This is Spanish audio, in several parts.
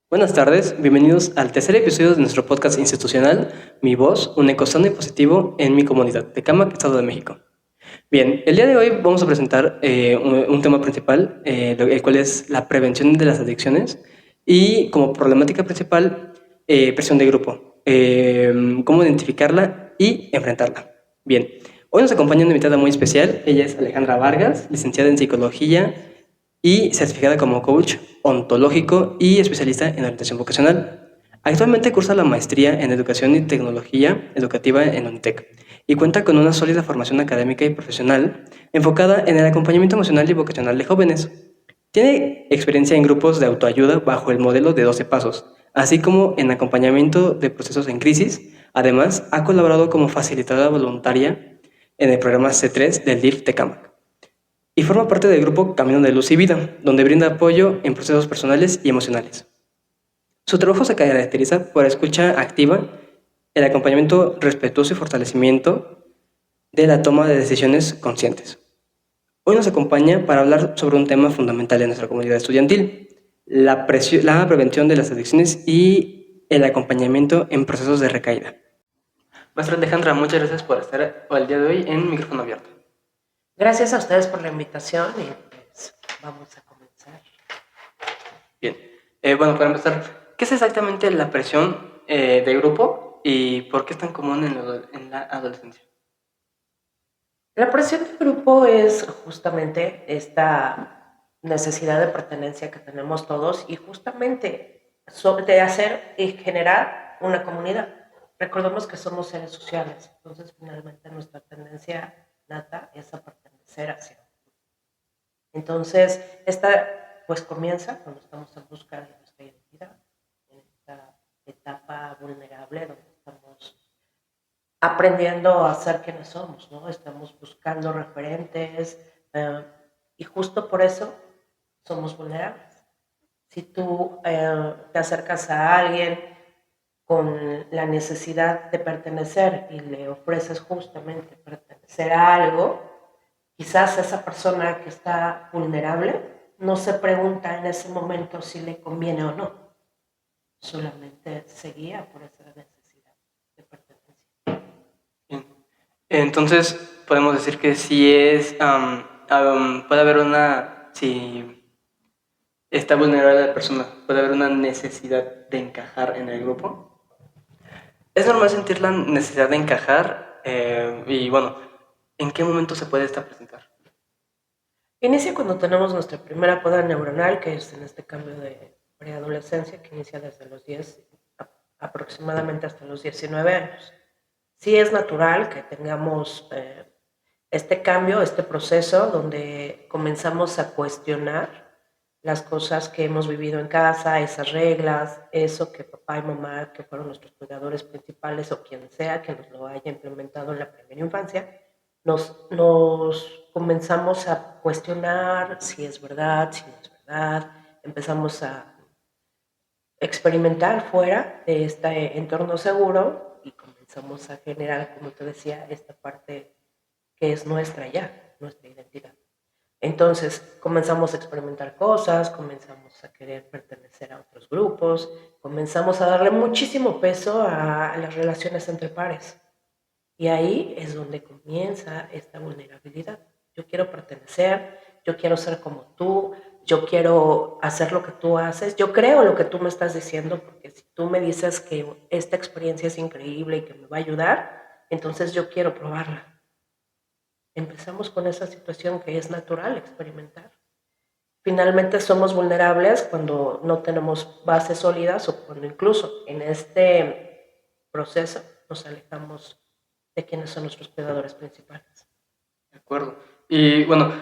Buenas tardes, bienvenidos al tercer episodio de nuestro podcast institucional, Mi Voz, un eco sano y positivo en mi comunidad, de Tecámac, Estado de México. Bien, el día de hoy vamos a presentar un tema principal, el cual es la prevención de las adicciones y como problemática principal, presión de grupo, cómo identificarla y enfrentarla. Bien, hoy nos acompaña una invitada muy especial, ella es Alejandra Vargas, licenciada en Psicología y certificada como coach ontológico y especialista en orientación vocacional. Actualmente cursa la maestría en Educación y Tecnología Educativa en UNITEC y cuenta con una sólida formación académica y profesional enfocada en el acompañamiento emocional y vocacional de jóvenes. Tiene experiencia en grupos de autoayuda bajo el modelo de 12 pasos, así como en acompañamiento de procesos en crisis. Además, ha colaborado como facilitadora voluntaria en el programa C3 del DIF Tecámac y forma parte del grupo Camino de Luz y Vida, donde brinda apoyo en procesos personales y emocionales. Su trabajo se caracteriza por escucha activa, el acompañamiento respetuoso y fortalecimiento de la toma de decisiones conscientes. Hoy nos acompaña para hablar sobre un tema fundamental en nuestra comunidad estudiantil, la prevención de las adicciones y el acompañamiento en procesos de recaída. Maestra Alejandra, muchas gracias por estar el día de hoy en micrófono abierto. Gracias a ustedes por la invitación y pues vamos a comenzar. Bien, bueno, para empezar, ¿qué es exactamente la presión de grupo y por qué es tan común en la adolescencia? La presión de grupo es justamente esta necesidad de pertenencia que tenemos todos y justamente de hacer y generar una comunidad. Recordemos que somos seres sociales, entonces finalmente nuestra tendencia nata es a pertenecer hacia. Entonces, esta pues comienza cuando estamos en busca de nuestra identidad, en esta etapa vulnerable donde estamos aprendiendo a ser quienes somos, ¿no? Estamos buscando referentes y justo por eso somos vulnerables. Si tú te acercas a alguien con la necesidad de pertenecer y le ofreces justamente pertenecer a algo, quizás esa persona que está vulnerable no se pregunta en ese momento si le conviene o no, solamente se guía por esa necesidad de pertenencia. Bien. Entonces, podemos decir que si es, puede haber si está vulnerable la persona, puede haber una necesidad de encajar en el grupo. Es normal sentir la necesidad de encajar y bueno, ¿en qué momento se puede esta presentar? Inicia cuando tenemos nuestra primera poda neuronal, que es en este cambio de preadolescencia, que inicia desde los 10 aproximadamente hasta los 19 años. Sí es natural que tengamos este cambio, este proceso donde comenzamos a cuestionar las cosas que hemos vivido en casa, esas reglas, eso que papá y mamá, que fueron nuestros cuidadores principales o quien sea que nos lo haya implementado en la primera infancia, nos comenzamos a cuestionar si es verdad, si no es verdad, empezamos a experimentar fuera de este entorno seguro y comenzamos a generar, como te decía, esta parte que es nuestra ya, nuestra identidad. Entonces comenzamos a experimentar cosas, comenzamos a querer pertenecer a otros grupos, comenzamos a darle muchísimo peso a las relaciones entre pares. Y ahí es donde comienza esta vulnerabilidad. Yo quiero pertenecer, yo quiero ser como tú, yo quiero hacer lo que tú haces, yo creo lo que tú me estás diciendo, porque si tú me dices que esta experiencia es increíble y que me va a ayudar, entonces yo quiero probarla. Empezamos con esa situación que es natural experimentar. Finalmente somos vulnerables cuando no tenemos bases sólidas o cuando incluso en este proceso nos alejamos de quiénes son nuestros cuidadores principales. De acuerdo. Y bueno,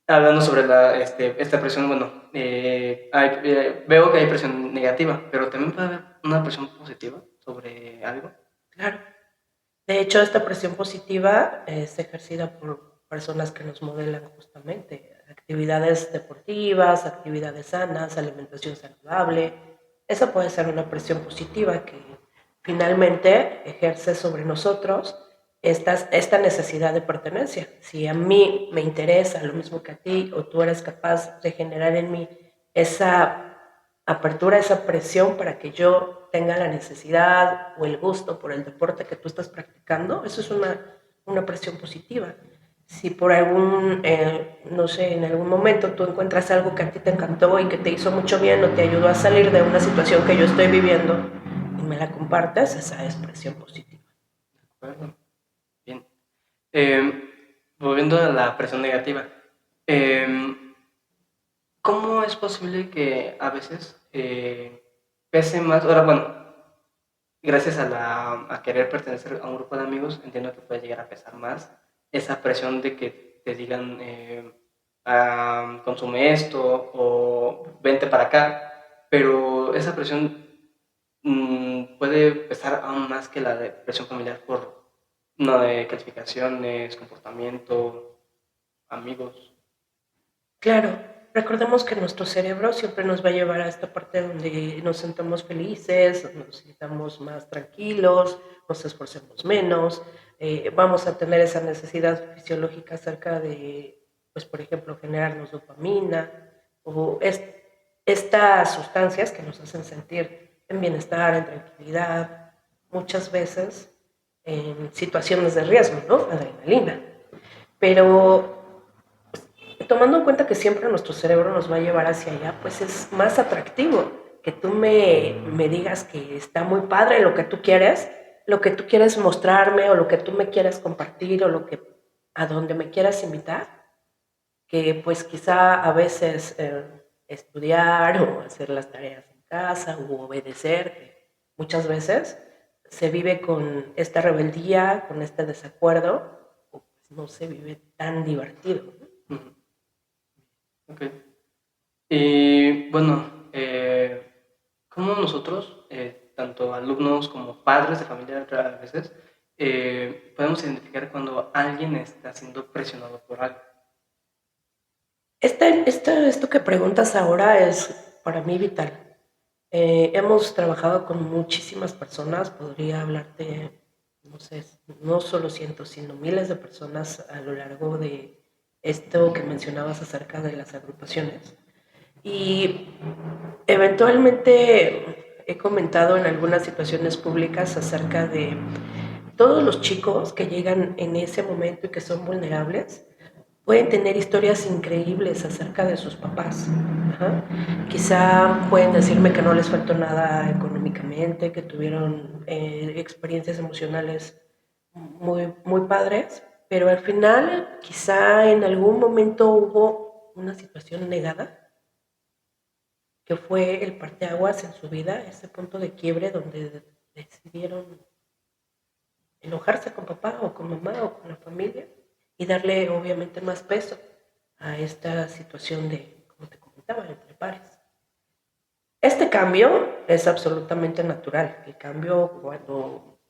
hablando sobre esta presión, bueno, veo que hay presión negativa, pero también puede haber una presión positiva sobre algo. Claro. De hecho, esta presión positiva es ejercida por personas que nos modelan justamente actividades deportivas, actividades sanas, alimentación saludable. Esa puede ser una presión positiva que finalmente ejerce sobre nosotros esta necesidad de pertenencia. Si a mí me interesa lo mismo que a ti o tú eres capaz de generar en mí esa apertura, esa presión para que yo tenga la necesidad o el gusto por el deporte que tú estás practicando, eso es una presión positiva. Si por algún, no sé, en algún momento tú encuentras algo que a ti te encantó y que te hizo mucho bien o te ayudó a salir de una situación que yo estoy viviendo y me la compartes, esa es presión positiva. Bueno, bien. Volviendo a la presión negativa, ¿cómo es posible que a veces pese más? Ahora, bueno, gracias a querer pertenecer a un grupo de amigos, entiendo que puede llegar a pesar más esa presión de que te digan consume esto o vente para acá, pero esa presión puede pesar aún más que la de presión familiar por no de calificaciones, comportamiento, amigos. Claro, recordemos que nuestro cerebro siempre nos va a llevar a esta parte donde nos sentamos felices, nos sintamos más tranquilos, nos esforcemos menos, vamos a tener esa necesidad fisiológica acerca de, pues por ejemplo, generarnos dopamina o estas sustancias que nos hacen sentir en bienestar, en tranquilidad, muchas veces en situaciones de riesgo, ¿no? Adrenalina. Pero tomando en cuenta que siempre nuestro cerebro nos va a llevar hacia allá, pues es más atractivo que tú me digas que está muy padre lo que tú quieres mostrarme o lo que tú me quieras compartir o a donde me quieras invitar, que pues quizá a veces estudiar o hacer las tareas en casa o obedecer, que muchas veces se vive con esta rebeldía, con este desacuerdo, o pues no se vive tan divertido, ¿no? Uh-huh. Ok. Y bueno, ¿cómo nosotros, tanto alumnos como padres de familia a veces, podemos identificar cuando alguien está siendo presionado por algo? Esto que preguntas ahora es para mí vital. Hemos trabajado con muchísimas personas, podría hablarte, no sé, no solo cientos, sino miles de personas a lo largo de esto que mencionabas acerca de las agrupaciones. Y eventualmente he comentado en algunas situaciones públicas acerca de todos los chicos que llegan en ese momento y que son vulnerables pueden tener historias increíbles acerca de sus papás. Ajá. Quizá pueden decirme que no les faltó nada económicamente, que tuvieron experiencias emocionales muy padres, pero al final quizá en algún momento hubo una situación negada que fue el parteaguas en su vida, ese punto de quiebre donde decidieron enojarse con papá o con mamá o con la familia y darle obviamente más peso a esta situación de, como te comentaba, entre pares. Este cambio es absolutamente natural. El cambio cuando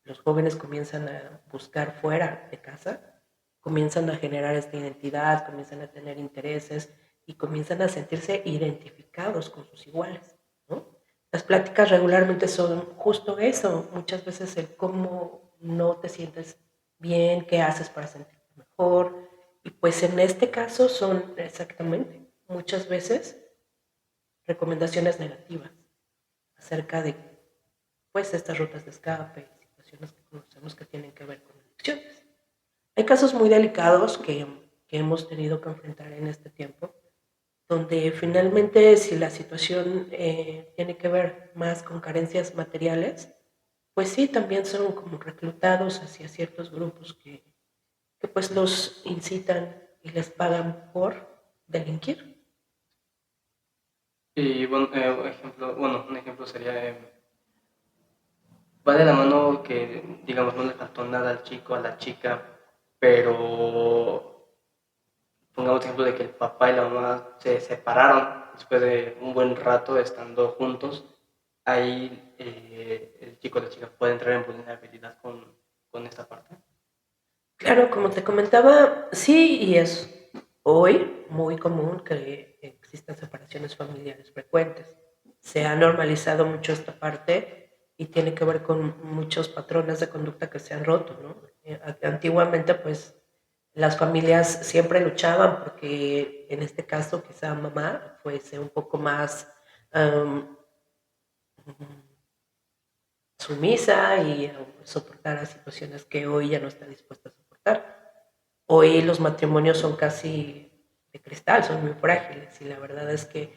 los jóvenes comienzan a buscar fuera de casa, comienzan a generar esta identidad, comienzan a tener intereses y comienzan a sentirse identificados con sus iguales, ¿no? Las pláticas regularmente son justo eso, muchas veces el cómo no te sientes bien, qué haces para sentirte mejor, y pues en este caso son exactamente muchas veces recomendaciones negativas acerca de pues estas rutas de escape, situaciones que conocemos que tienen que ver con adicciones. Hay casos muy delicados que hemos tenido que enfrentar en este tiempo, donde finalmente si la situación tiene que ver más con carencias materiales, pues sí, también son como reclutados hacia ciertos grupos que pues los incitan y les pagan por delinquir. Y bueno, un ejemplo sería, va de la mano que, digamos, no le faltó nada al chico, a la chica, pero pongamos ejemplo de que el papá y la mamá se separaron después de un buen rato estando juntos, ahí el chico o la chica puede entrar en vulnerabilidad con esta parte. Claro, como te comentaba, sí, y es hoy muy común que existan separaciones familiares frecuentes. Se ha normalizado mucho esta parte y tiene que ver con muchos patrones de conducta que se han roto, ¿no? Antiguamente, pues, las familias siempre luchaban porque en este caso quizá mamá fuese un poco más am, sumisa y soportar las situaciones que hoy ya no está dispuesta a soportar. Hoy los matrimonios son casi de cristal, son muy frágiles y la verdad es que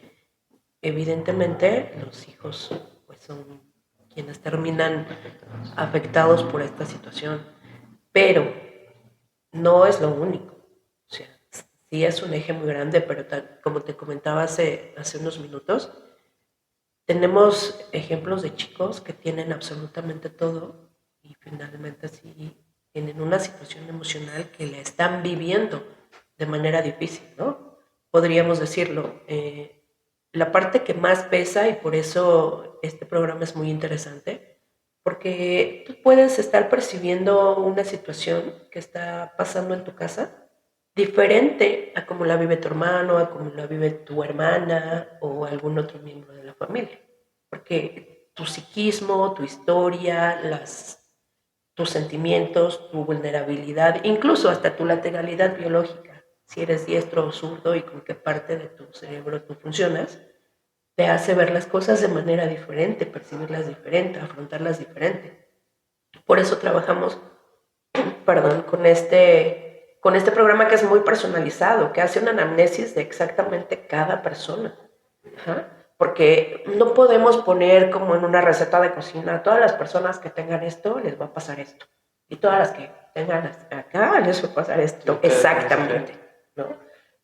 evidentemente los hijos pues son quienes terminan afectados por esta situación, pero no es lo único. O sea, sí es un eje muy grande, pero como te comentaba hace unos minutos, tenemos ejemplos de chicos que tienen absolutamente todo y finalmente sí tienen una situación emocional que la están viviendo de manera difícil, ¿no? Podríamos decirlo. La parte que más pesa, y por eso este programa es muy interesante, porque tú puedes estar percibiendo una situación que está pasando en tu casa diferente a como la vive tu hermano, a como la vive tu hermana o algún otro miembro de la familia. Porque tu psiquismo, tu historia, tus sentimientos, tu vulnerabilidad, incluso hasta tu lateralidad biológica, si eres diestro o zurdo y con qué parte de tu cerebro tú funcionas, te hace ver las cosas de manera diferente, percibirlas diferente, afrontarlas diferente. Por eso trabajamos, perdón, con este programa que es muy personalizado, que hace una anamnesis de exactamente cada persona. Ajá. Porque no podemos poner como en una receta de cocina, a todas las personas que tengan esto les va a pasar esto. Y todas las que tengan acá les va a pasar esto. Exactamente. ¿No?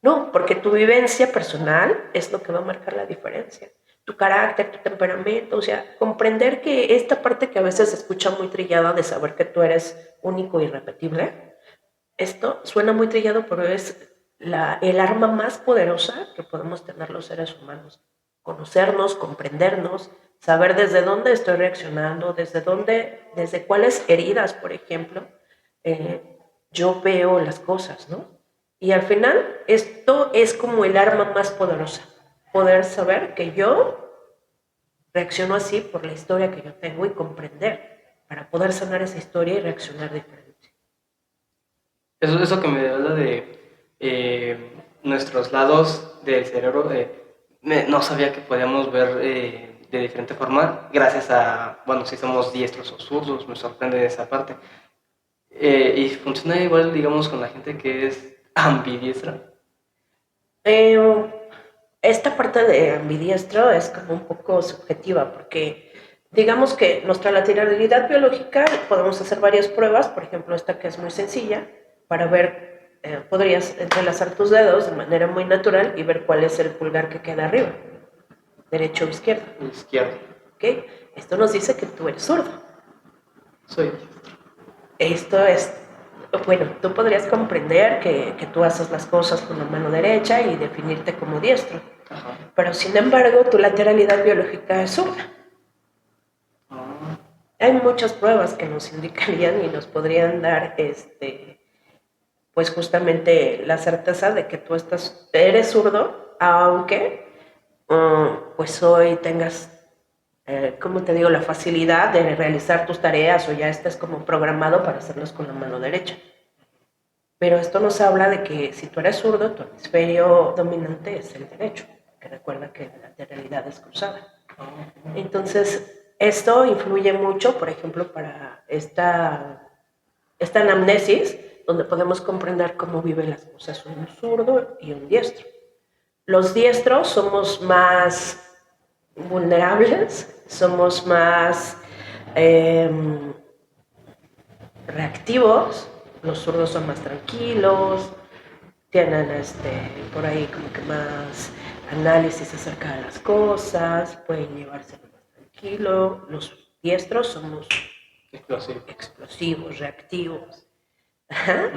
No, porque tu vivencia personal es lo que va a marcar la diferencia. Tu carácter, tu temperamento, o sea, comprender que esta parte que a veces se escucha muy trillada de saber que tú eres único y irrepetible, esto suena muy trillado, pero es el arma más poderosa que podemos tener los seres humanos. Conocernos, comprendernos, saber desde dónde estoy reaccionando, desde cuáles heridas, por ejemplo, yo veo las cosas, ¿no? Y al final, esto es como el arma más poderosa. Poder saber que yo reacciono así por la historia que yo tengo y comprender para poder sanar esa historia y reaccionar diferente. Eso que me habla de nuestros lados del cerebro, no sabía que podíamos ver de diferente forma, gracias a, bueno, si somos diestros o zurdos, me sorprende esa parte. Y funciona igual, digamos, con la gente que es ambidiestra. Eh, Esta parte de ambidiestro es como un poco subjetiva porque digamos que nuestra lateralidad biológica podemos hacer varias pruebas, por ejemplo esta que es muy sencilla, para ver, podrías entrelazar tus dedos de manera muy natural y ver cuál es el pulgar que queda arriba, derecho o izquierdo. Izquierdo. ¿Okay? Esto nos dice que tú eres zurdo. Soy. Esto es, bueno, tú podrías comprender que tú haces las cosas con la mano derecha y definirte como diestro. Ajá. Pero sin embargo, tu lateralidad biológica es zurda. Ah. Hay muchas pruebas que nos indicarían y nos podrían dar pues justamente la certeza de que tú eres zurdo, aunque pues hoy tengas, como te digo, la facilidad de realizar tus tareas o ya estés como programado para hacerlas con la mano derecha. Pero esto nos habla de que si tú eres zurdo, tu hemisferio dominante es el derecho, que recuerda que la lateralidad es cruzada. Entonces, esto influye mucho, por ejemplo, para esta anamnesis, donde podemos comprender cómo viven las cosas un zurdo y un diestro. Los diestros somos más vulnerables, somos más reactivos, los zurdos son más tranquilos, tienen por ahí como que más análisis acerca de las cosas, pueden llevárselo más tranquilo. Los diestros somos explosivos, reactivos. Ajá.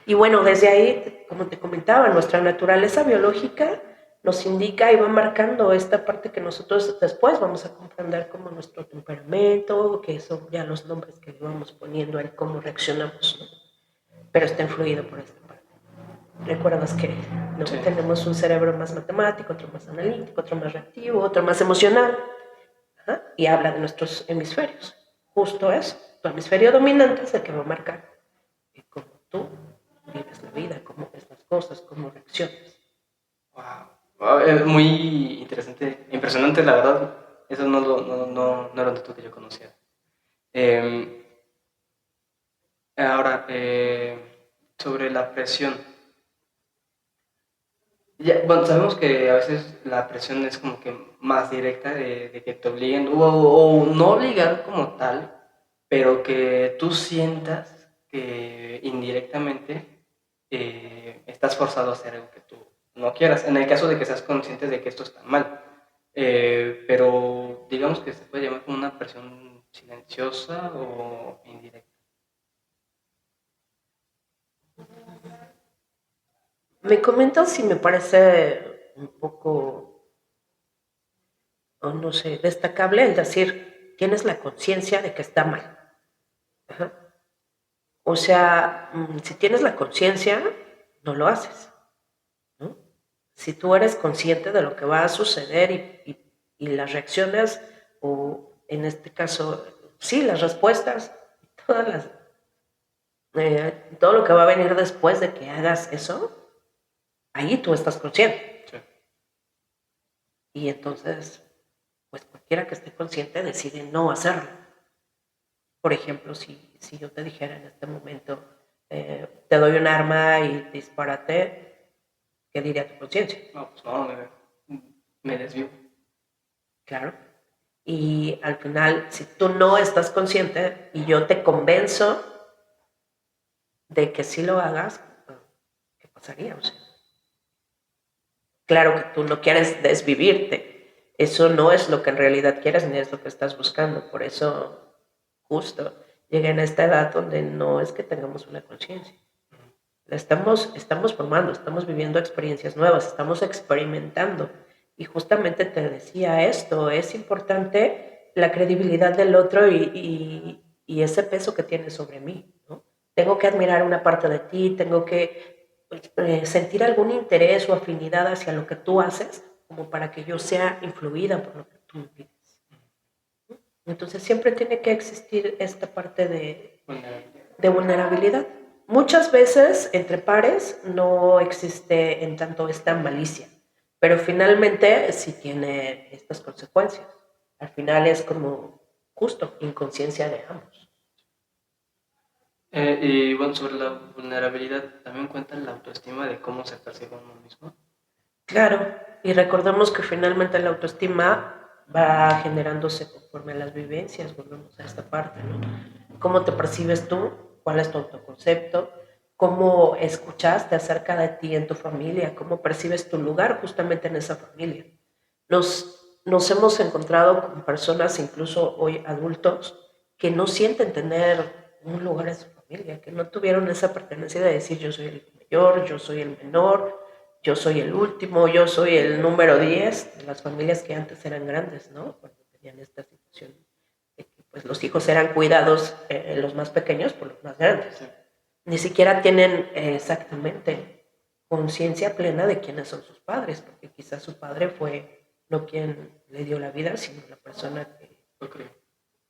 Y bueno, desde ahí, como te comentaba, nuestra naturaleza biológica nos indica y va marcando esta parte que nosotros después vamos a comprender como nuestro temperamento, que son ya los nombres que le vamos poniendo a cómo reaccionamos, ¿no? Pero está influido por esta parte. Recuerdas que ¿no? Sí. Tenemos un cerebro más matemático, otro más analítico, otro más reactivo, otro más emocional. Ajá. Y habla de nuestros hemisferios. Justo eso. Tu hemisferio dominante es el que va a marcar cómo tú vives la vida, cómo ves las cosas, cómo reaccionas. Wow. Es muy interesante impresionante, la verdad. Eso no era un dato que yo conocía. Eh, Ahora, sobre la presión. Ya, bueno, sabemos que a veces la presión es como que más directa de que te obliguen, o no obligar como tal, pero que tú sientas que indirectamente estás forzado a hacer algo que tú no quieras, en el caso de que seas consciente de que esto está mal. Pero digamos que se puede llamar como una presión silenciosa o indirecta. Me comentas si me parece un poco, o no sé, destacable el decir, tienes la conciencia de que está mal. Ajá. O sea, si tienes la conciencia, no lo haces, ¿no? Si tú eres consciente de lo que va a suceder y las reacciones, o en este caso, sí, las respuestas, todas las, todo lo que va a venir después de que hagas eso, ahí tú estás consciente. Sí. Y entonces, pues cualquiera que esté consciente decide no hacerlo. Por ejemplo, si yo te dijera en este momento, te doy un arma y dispárate, ¿qué diría tu conciencia? No, pues no, me desvío. Claro. Y al final, si tú no estás consciente y yo te convenzo de que sí lo hagas, ¿qué pasaría? O sea, claro que tú no quieres desvivirte. Eso no es lo que en realidad quieres ni es lo que estás buscando. Por eso, justo, llegué a esta edad donde no es que tengamos una conciencia. Estamos formando, estamos viviendo experiencias nuevas, estamos experimentando. Y justamente te decía esto, es importante la credibilidad del otro y ese peso que tiene sobre mí, ¿no? Tengo que admirar una parte de ti, tengo que sentir algún interés o afinidad hacia lo que tú haces, como para que yo sea influida por lo que tú me pides. Entonces siempre tiene que existir esta parte de vulnerabilidad. Muchas veces entre pares no existe en tanto esta malicia, pero finalmente sí tiene estas consecuencias. Al final es como justo inconsciencia de ambos. Y bueno, sobre la vulnerabilidad, también cuenta la autoestima de cómo se percibe uno mismo. Claro, y recordemos que finalmente la autoestima va generándose conforme a las vivencias, volvemos a esta parte, ¿no? ¿Cómo te percibes tú? ¿Cuál es tu autoconcepto? ¿Cómo escuchaste acerca de ti en tu familia? ¿Cómo percibes tu lugar justamente en esa familia? Nos hemos encontrado con personas, incluso hoy adultos, que no sienten tener un lugar en su familia, que no tuvieron esa pertenencia de decir yo soy el mayor, yo soy el menor, yo soy el último, yo soy el número 10 de las familias que antes eran grandes, ¿no? Cuando tenían esta situación de que pues, los hijos eran cuidados, los más pequeños, por los más grandes. Sí. Ni siquiera tienen exactamente conciencia plena de quiénes son sus padres, porque quizás su padre fue no quien le dio la vida, sino la persona que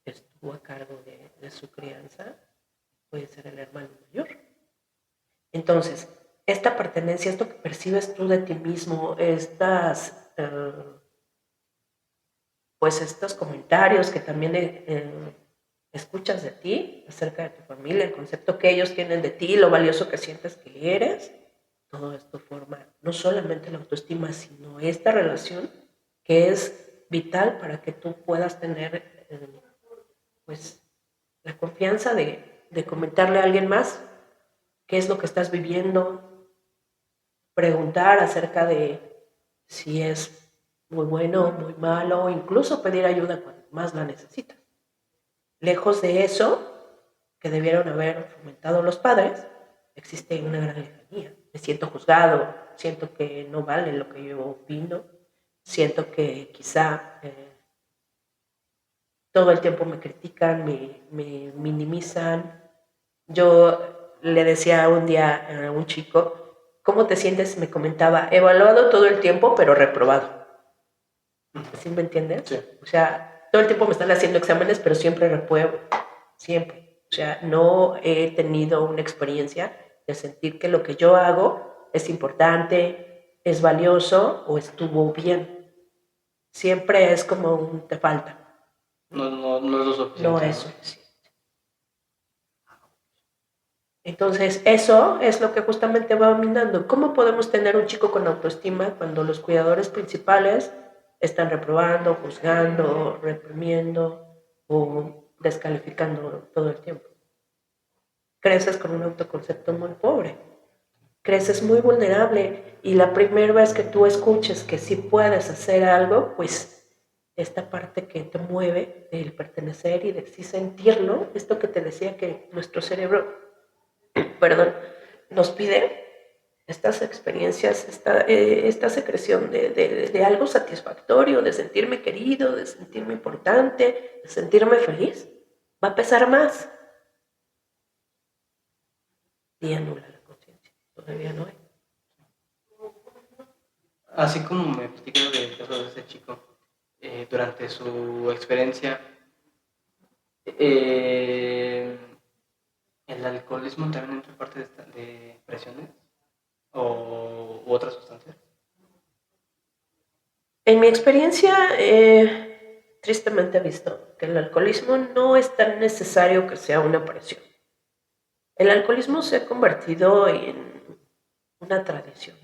estuvo a cargo de su crianza, puede ser el hermano mayor. Entonces, esta pertenencia, esto que percibes tú de ti mismo, pues estos comentarios que también escuchas de ti, acerca de tu familia, el concepto que ellos tienen de ti, lo valioso que sientes que eres, todo esto forma no solamente la autoestima, sino esta relación que es vital para que tú puedas tener pues la confianza de comentarle a alguien más qué es lo que estás viviendo, preguntar acerca de si es muy bueno, muy malo, incluso pedir ayuda cuando más la necesitas. Lejos de eso, que debieron haber fomentado los padres, existe una gran lejanía. Me siento juzgado, siento que no vale lo que yo opino, siento que quizá todo el tiempo me critican, me minimizan. Yo le decía un día a un chico, ¿cómo te sientes? Me comentaba, evaluado todo el tiempo, pero reprobado. ¿Sí me entiendes? Sí. O sea, todo el tiempo me están haciendo exámenes, pero siempre repruebo. Siempre. O sea, no he tenido una experiencia de sentir que lo que yo hago es importante, es valioso o estuvo bien. Siempre es como un te falta. No es lo suficiente. No es suficiente. Entonces, eso es lo que justamente va minando. ¿Cómo podemos tener un chico con autoestima cuando los cuidadores principales están reprobando, juzgando, reprimiendo o descalificando todo el tiempo? Creces con un autoconcepto muy pobre, creces muy vulnerable y la primera vez que tú escuches que sí puedes hacer algo, pues esta parte que te mueve del pertenecer y de sí sentirlo, esto que te decía que nuestro cerebro, perdón, nos pide estas experiencias, esta secreción de algo satisfactorio, de sentirme querido, de sentirme importante, de sentirme feliz, va a pesar más y anula la conciencia. Todavía no hay. Así como me platicaron del caso de ese chico, durante su experiencia, eh, el alcoholismo también entra parte de presiones u otras sustancias. En mi experiencia, tristemente he visto que el alcoholismo no es tan necesario que sea una presión. El alcoholismo se ha convertido en una tradición.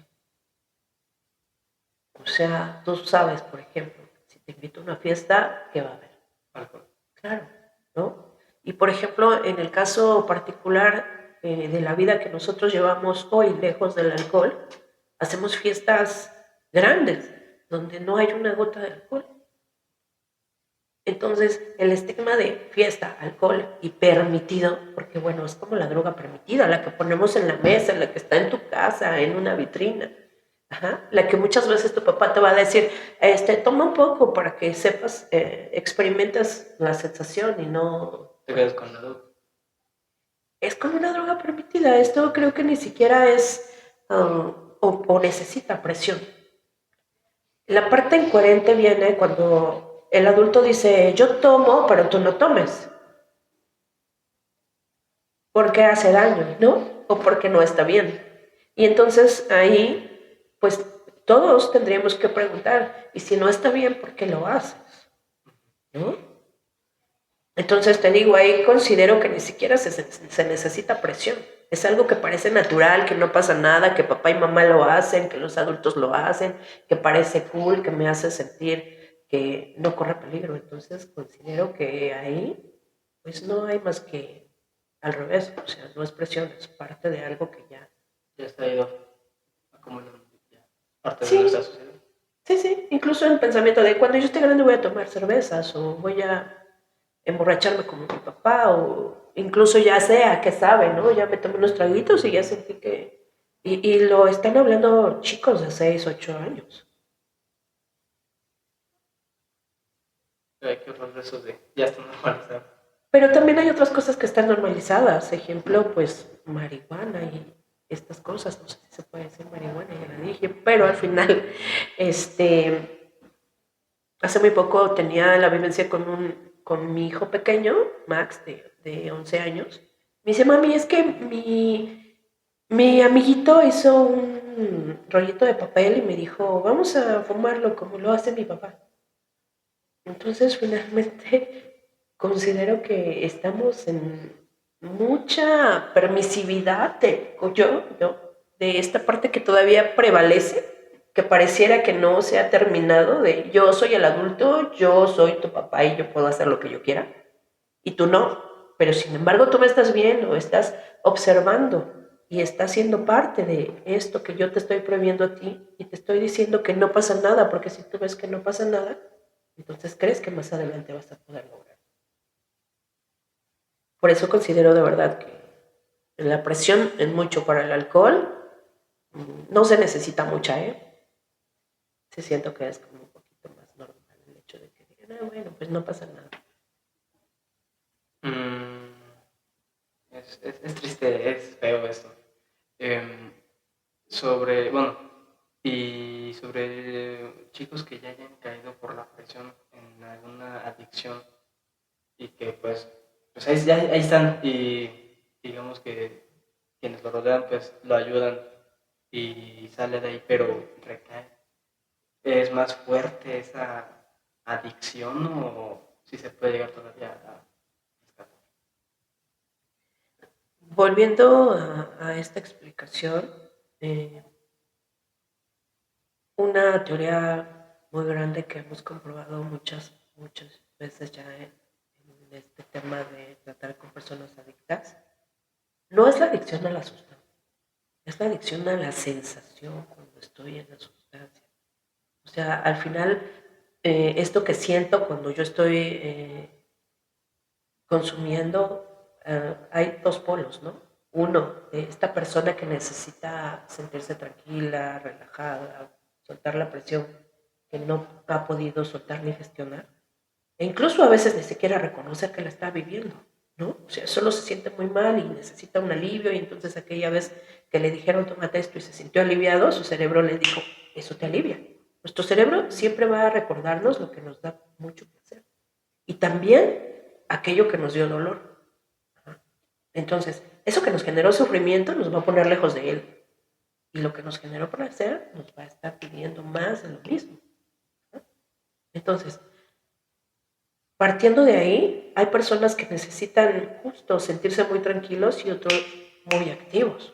O sea, tú sabes, por ejemplo, si te invito a una fiesta, ¿qué va a haber? Alcohol. Claro, ¿no? Y por ejemplo, en el caso particular de la vida que nosotros llevamos hoy lejos del alcohol, hacemos fiestas grandes donde no hay una gota de alcohol. Entonces, el estigma de fiesta, alcohol y permitido, porque bueno, es como la droga permitida, la que ponemos en la mesa, la que está en tu casa, en una vitrina. Ajá, la que muchas veces tu papá te va a decir, toma un poco para que sepas, experimentes la sensación y no... Te quedas con la duda. Es como una droga permitida, esto creo que ni siquiera es o necesita presión. La parte incoherente viene cuando el adulto dice, yo tomo, pero tú no tomes. Porque hace daño, ¿no? O porque no está bien. Y entonces ahí, pues todos tendríamos que preguntar, y si no está bien, ¿por qué lo haces? ¿No? Entonces te digo, ahí considero que ni siquiera se necesita presión. Es algo que parece natural, que no pasa nada, que papá y mamá lo hacen, que los adultos lo hacen, que parece cool, que me hace sentir que no corre peligro. Entonces considero que ahí, pues no hay más que al revés. O sea, no es presión, es parte de algo que ya... Ya está ido acumulando parte de Sí, nuestra sociedad. sí, sí. Incluso el pensamiento de cuando yo esté grande voy a tomar cervezas o voy a emborracharme como mi papá o incluso ya sea que sabe, ¿no? Ya me tomé unos traguitos y ya sentí que... Y lo están hablando chicos de 6 8 años. Hay que hablar de eso de ya está normalizado. Pero también hay otras cosas que están normalizadas. Ejemplo, pues marihuana y estas cosas. No sé si se puede decir marihuana, ya la dije. Pero al final, hace muy poco tenía la vivencia con mi hijo pequeño, Max, de 11 años. Me dice, mami, es que mi amiguito hizo un rollito de papel y me dijo, vamos a fumarlo como lo hace mi papá. Entonces, finalmente, considero que estamos en mucha permisividad de esta parte que todavía prevalece, que pareciera que no se ha terminado, de yo soy el adulto, yo soy tu papá y yo puedo hacer lo que yo quiera, y tú no, pero sin embargo tú me estás viendo, estás observando y estás siendo parte de esto que yo te estoy prohibiendo a ti y te estoy diciendo que no pasa nada, porque si tú ves que no pasa nada, entonces crees que más adelante vas a poder lograr. Por eso considero de verdad que la presión es mucho para el alcohol, no se necesita mucha, ¿eh? Sí siento que es como un poquito más normal el hecho de que digan, bueno, pues no pasa nada. Es triste, es feo esto. Bueno, y sobre chicos que ya hayan caído por la presión en alguna adicción y que pues ahí están y digamos que quienes lo rodean pues lo ayudan y sale de ahí, pero recae. Es más fuerte adicción o si se puede llegar todavía a rescatar. Volviendo a esta explicación, una teoría muy grande que hemos comprobado muchas veces ya en este tema de tratar con personas adictas, no es la adicción a la sustancia, es la adicción a la sensación cuando estoy en la sustancia. O sea, al final, esto que siento cuando yo estoy consumiendo, hay dos polos, ¿no? Uno, esta persona que necesita sentirse tranquila, relajada, soltar la presión que no ha podido soltar ni gestionar. E incluso a veces ni siquiera reconoce que la está viviendo, ¿no? O sea, solo se siente muy mal y necesita un alivio y entonces aquella vez que le dijeron tómate esto y se sintió aliviado, su cerebro le dijo, eso te alivia. Nuestro cerebro siempre va a recordarnos lo que nos da mucho placer y también aquello que nos dio dolor. Entonces, eso que nos generó sufrimiento nos va a poner lejos de él y lo que nos generó placer nos va a estar pidiendo más de lo mismo. Entonces, partiendo de ahí, hay personas que necesitan justo sentirse muy tranquilos y otros muy activos.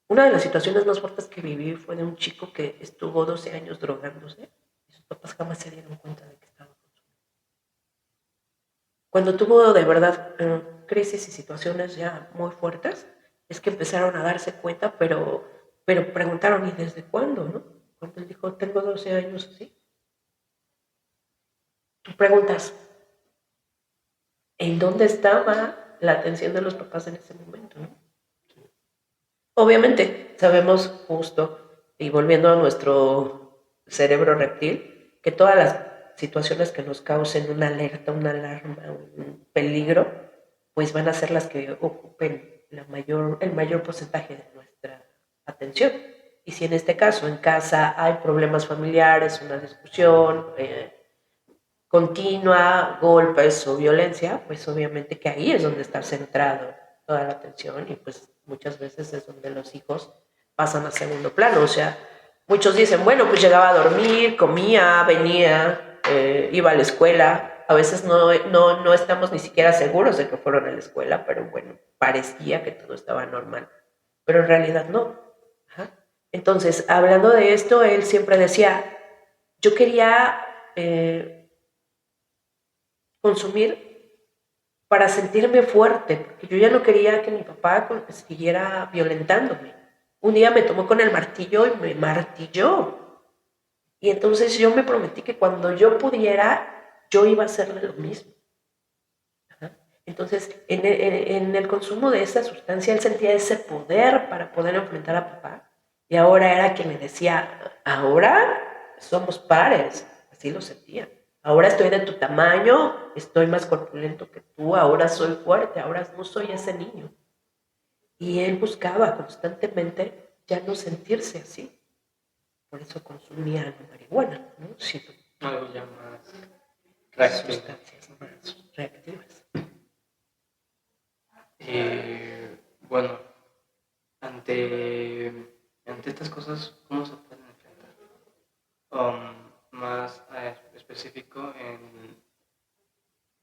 Una de las situaciones más fuertes que viví fue de un chico que estuvo 12 años drogándose y sus papás jamás se dieron cuenta de que estaba consumiendo. Cuando tuvo de verdad crisis y situaciones ya muy fuertes, es que empezaron a darse cuenta, pero preguntaron, ¿y desde cuándo? ¿No? Cuando él dijo, tengo 12 años así. Tú preguntas, ¿en dónde estaba la atención de los papás en ese momento? ¿No? Obviamente, sabemos justo, y volviendo a nuestro cerebro reptil, que todas las situaciones que nos causen una alerta, una alarma, un peligro, pues van a ser las que ocupen el mayor porcentaje de nuestra atención. Y si en este caso en casa hay problemas familiares, una discusión continua, golpes o violencia, pues obviamente que ahí es donde está centrado toda la atención y pues muchas veces es donde los hijos pasan a segundo plano. O sea, muchos dicen, bueno, pues llegaba a dormir, comía, venía, iba a la escuela. A veces no estamos ni siquiera seguros de que fueron a la escuela, pero bueno, parecía que todo estaba normal. Pero en realidad no. Ajá. Entonces, hablando de esto, él siempre decía, yo quería consumir para sentirme fuerte, porque yo ya no quería que mi papá siguiera violentándome. Un día me tomó con el martillo y me martilló. Y entonces yo me prometí que cuando yo pudiera, yo iba a hacerle lo mismo. Ajá. Entonces, en el consumo de esa sustancia, él sentía ese poder para poder enfrentar a papá. Y ahora era quien le decía, ahora somos pares. Así lo sentía. Ahora estoy de tu tamaño, estoy más corpulento que tú, ahora soy fuerte, ahora no soy ese niño. Y él buscaba constantemente ya no sentirse así. Por eso consumía marihuana, ¿no? Sino Algo ya más reactivo. sustancias más reactivas. Bueno, ante estas cosas, ¿cómo se pueden enfrentar? Más específico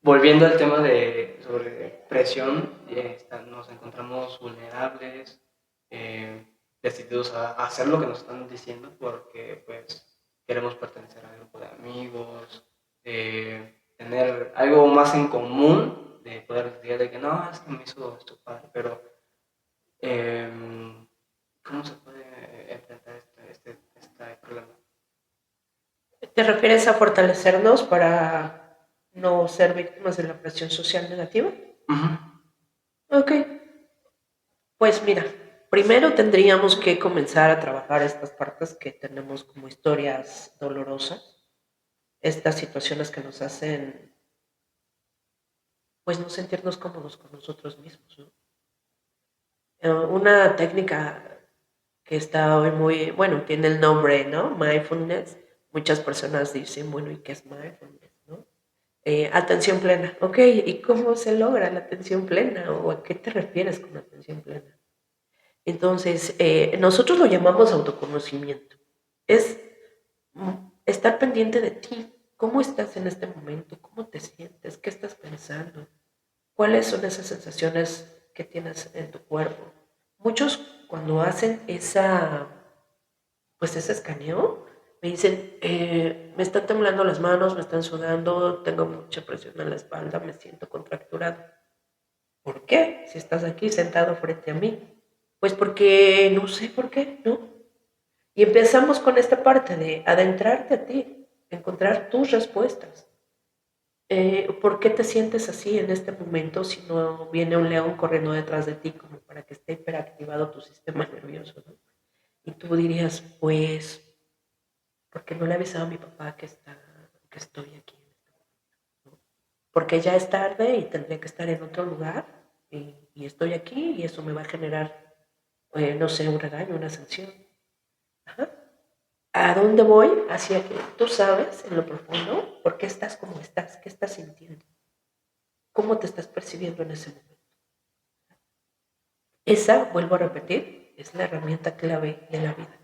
volviendo al tema sobre presión, nos encontramos vulnerables, decididos a hacer lo que nos están diciendo porque pues queremos pertenecer al grupo de amigos, tener algo más en común, de poder decir de que no, es que me hizo esto padre, pero ¿cómo se puede enfrentar este problema? ¿Te refieres a fortalecernos para no ser víctimas de la presión social negativa? Ok. Pues mira, primero tendríamos que comenzar a trabajar estas partes que tenemos como historias dolorosas, estas situaciones que nos hacen, pues, no sentirnos cómodos con nosotros mismos, ¿no? Una técnica que está hoy muy, bueno, tiene el nombre, ¿no? Mindfulness. Muchas personas dicen, bueno, ¿y qué es mindfulness, no? Atención plena. Ok, ¿y cómo se logra la atención plena? ¿O a qué te refieres con atención plena? Entonces, nosotros lo llamamos autoconocimiento. Es estar pendiente de ti. ¿Cómo estás en este momento? ¿Cómo te sientes? ¿Qué estás pensando? ¿Cuáles son esas sensaciones que tienes en tu cuerpo? Muchos cuando hacen pues ese escaneo, me dicen, me están temblando las manos, me están sudando, tengo mucha presión en la espalda, me siento contracturado. ¿Por qué? Si estás aquí sentado frente a mí. Pues porque no sé por qué, ¿no? Y empezamos con esta parte de adentrarte a ti, encontrar tus respuestas. ¿Por qué te sientes así en este momento si no viene un león corriendo detrás de ti como para que esté hiperactivado tu sistema nervioso, ¿no? Y tú dirías, pues, porque no le he avisado a mi papá que estoy aquí, ¿no? Porque ya es tarde y tendría que estar en otro lugar y estoy aquí y eso me va a generar, no sé, un regaño, una sanción. Ajá. ¿A dónde voy? Hacia que tú sabes en lo profundo por qué estás como estás, qué estás sintiendo, cómo te estás percibiendo en ese momento. Esa, vuelvo a repetir, es la herramienta clave de la vida.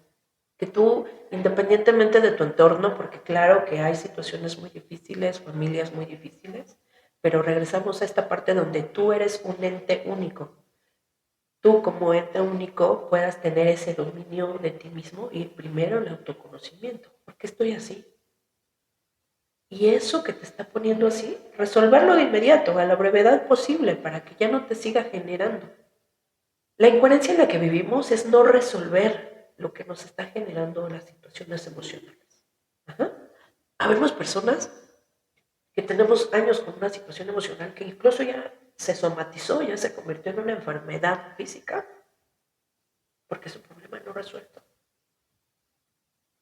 Que tú, independientemente de tu entorno, porque claro que hay situaciones muy difíciles, familias muy difíciles, pero regresamos a esta parte donde tú eres un ente único. Tú como ente único puedas tener ese dominio de ti mismo y primero el autoconocimiento. ¿Por qué estoy así? Y eso que te está poniendo así, resolverlo de inmediato, a la brevedad posible, para que ya no te siga generando. La incoherencia en la que vivimos es no resolver lo que nos está generando las situaciones emocionales. Ajá. Habemos personas que tenemos años con una situación emocional que incluso ya se somatizó, ya se convirtió en una enfermedad física, porque es un problema no resuelto.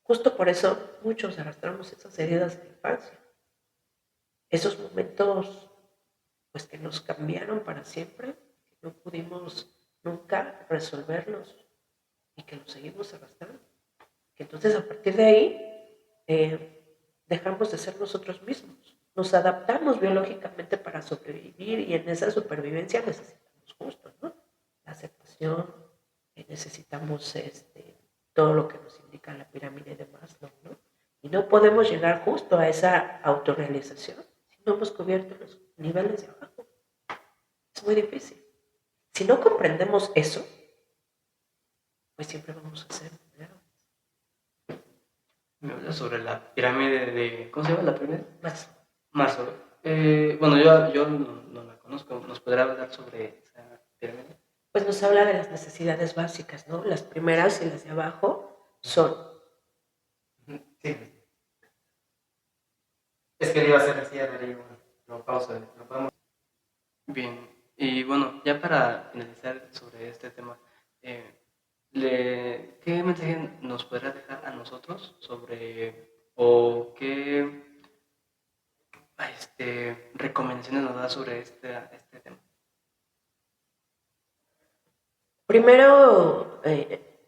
Justo por eso muchos arrastramos esas heridas de infancia, esos momentos pues que nos cambiaron para siempre, que no pudimos nunca resolverlos y que los seguimos arrastrando. Que entonces a partir de ahí dejamos de ser nosotros mismos. Nos adaptamos biológicamente para sobrevivir y en esa supervivencia necesitamos justo, ¿no? La aceptación, necesitamos todo lo que nos indica la pirámide de Maslow, ¿no? Y no podemos llegar justo a esa autorrealización si no hemos cubierto los niveles de abajo. Es muy difícil. Si no comprendemos eso, pues siempre vamos a ser vulnerables. Me habla sobre la pirámide de... ¿Cómo se llama la pirámide? Maslow. Maslow. Bueno, yo no la conozco. ¿Nos podrá hablar sobre esa pirámide? Pues nos habla de las necesidades básicas, ¿no? Las primeras y las de abajo son. Sí. Es que le iba a hacer así, a ver, y bueno, no pausa, no podemos. Bien, y bueno, ya para finalizar sobre este tema, eh, ¿qué mensaje nos podrá dejar a nosotros sobre o qué recomendaciones nos da sobre este tema? Primero,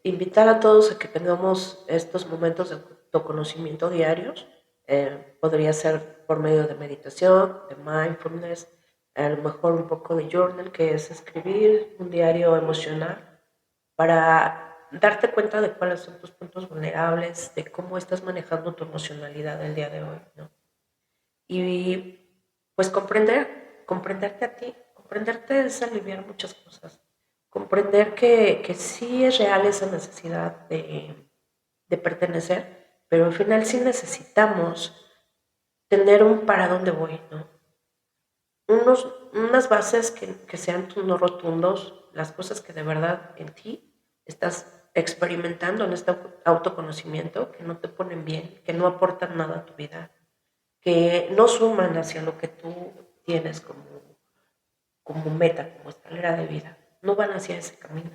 invitar a todos a que tengamos estos momentos de autoconocimiento diarios. Podría ser por medio de meditación, de mindfulness, a lo mejor un poco de journal, que es escribir un diario emocional para darte cuenta de cuáles son tus puntos vulnerables, de cómo estás manejando tu emocionalidad el día de hoy, ¿no? Y pues comprenderte a ti, comprenderte es aliviar muchas cosas, comprender que sí es real esa necesidad de pertenecer, pero al final sí necesitamos tener un para dónde voy, ¿no? Unas bases que sean no rotundos, las cosas que de verdad en ti estás experimentando en este autoconocimiento, que no te ponen bien, que no aportan nada a tu vida, que no suman hacia lo que tú tienes como meta, como escalera de vida, no van hacia ese camino.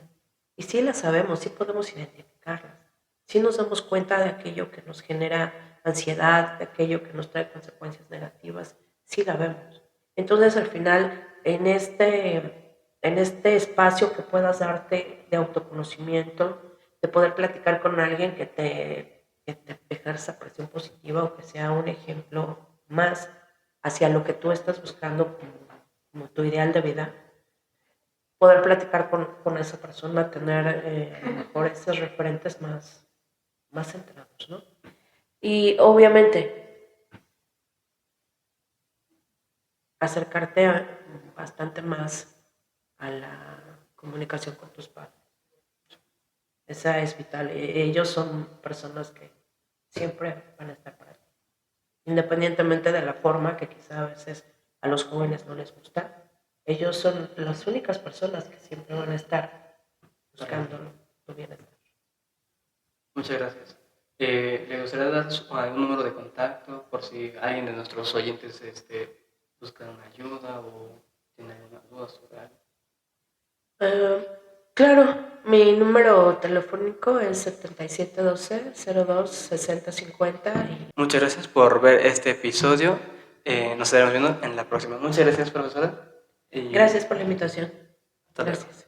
Y sí las sabemos, sí podemos identificarlas, sí nos damos cuenta de aquello que nos genera ansiedad, de aquello que nos trae consecuencias negativas, sí la vemos. Entonces al final, en este espacio que puedas darte de autoconocimiento, de poder platicar con alguien que te ejerza presión positiva o que sea un ejemplo más hacia lo que tú estás buscando como tu ideal de vida, poder platicar con esa persona, tener a lo mejor esos referentes más centrados, ¿no? Y obviamente acercarte bastante más a la comunicación con tus padres. Esa es vital. Ellos son personas que siempre van a estar para ti. Independientemente de la forma que quizá a veces a los jóvenes no les gusta, ellos son las únicas personas que siempre van a estar buscando tu bienestar. Muchas gracias. ¿Le gustaría dar algún número de contacto por si alguien de nuestros oyentes busca una ayuda o tiene alguna duda sobre algo? Claro, mi número telefónico es 7712-02-6050. Muchas gracias por ver este episodio. Nos estaremos viendo en la próxima. Muchas gracias, profesora. Gracias por la invitación. Hasta luego. Gracias.